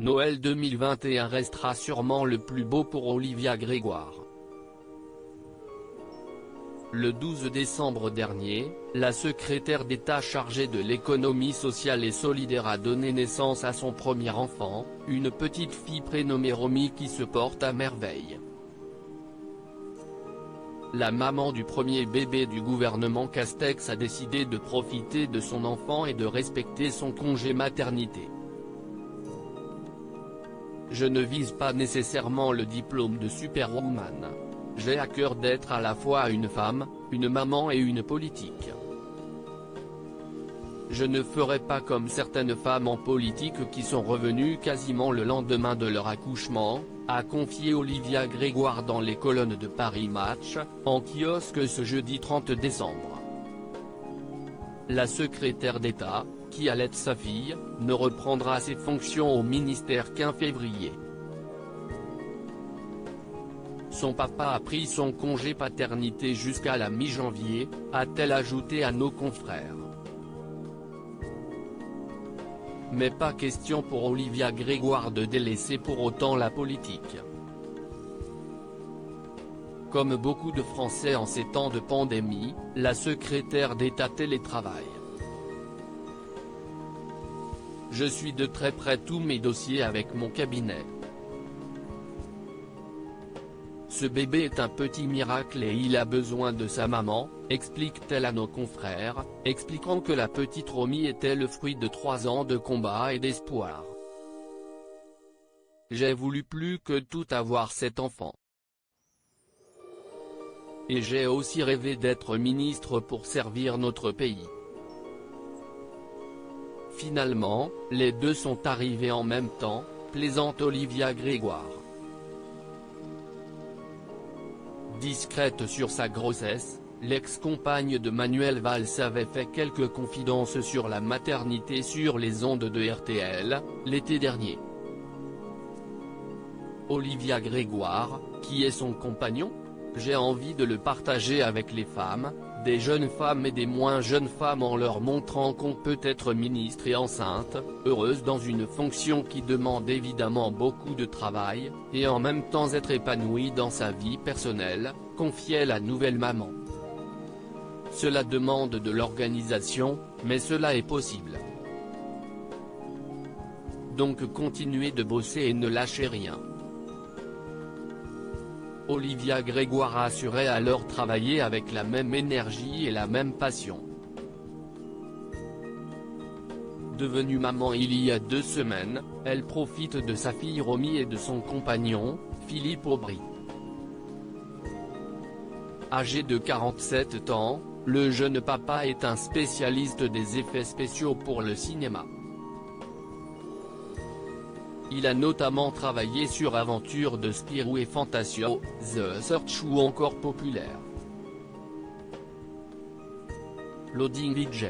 Noël 2021 restera sûrement le plus beau pour Olivia Grégoire. Le 12 décembre dernier, la secrétaire d'État chargée de l'économie sociale et solidaire a donné naissance à son premier enfant, une petite fille prénommée Romy qui se porte à merveille. La maman du premier bébé du gouvernement Castex a décidé de profiter de son enfant et de respecter son congé maternité. Je ne vise pas nécessairement le diplôme de superwoman. J'ai à cœur d'être à la fois une femme, une maman et une politique. Je ne ferai pas comme certaines femmes en politique qui sont revenues quasiment le lendemain de leur accouchement, a confié Olivia Grégoire dans les colonnes de Paris Match, en kiosque ce jeudi 30 décembre. La secrétaire d'État, qui allait sa fille, ne reprendra ses fonctions au ministère qu'en février. Son papa a pris son congé paternité jusqu'à la mi-janvier, a-t-elle ajouté à nos confrères. Mais pas question pour Olivia Grégoire de délaisser pour autant la politique. Comme beaucoup de Français en ces temps de pandémie, la secrétaire d'État télétravaille. Je suis de très près tous mes dossiers avec mon cabinet. Ce bébé est un petit miracle et il a besoin de sa maman, explique-t-elle à nos confrères, expliquant que la petite Romy était le fruit de 3 ans de combat et d'espoir. J'ai voulu plus que tout avoir cet enfant. Et j'ai aussi rêvé d'être ministre pour servir notre pays. Finalement, les deux sont arrivés en même temps, plaisante Olivia Grégoire. Discrète sur sa grossesse, l'ex-compagne de Manuel Valls avait fait quelques confidences sur la maternité sur les ondes de RTL, l'été dernier. Olivia Grégoire, qui est son compagnon ? J'ai envie de le partager avec les femmes, des jeunes femmes et des moins jeunes femmes en leur montrant qu'on peut être ministre et enceinte, heureuse dans une fonction qui demande évidemment beaucoup de travail, et en même temps être épanouie dans sa vie personnelle, confiait la nouvelle maman. Cela demande de l'organisation, mais cela est possible. Donc continuez de bosser et ne lâchez rien. Olivia Grégoire a assuré alors travailler avec la même énergie et la même passion. Devenue maman il y a 2 semaines, elle profite de sa fille Romy et de son compagnon, Philippe Aubry. Âgé de 47 ans, le jeune papa est un spécialiste des effets spéciaux pour le cinéma. Il a notamment travaillé sur Aventure de Spirou et Fantasio, The Search ou encore Populaire. Loading VJ.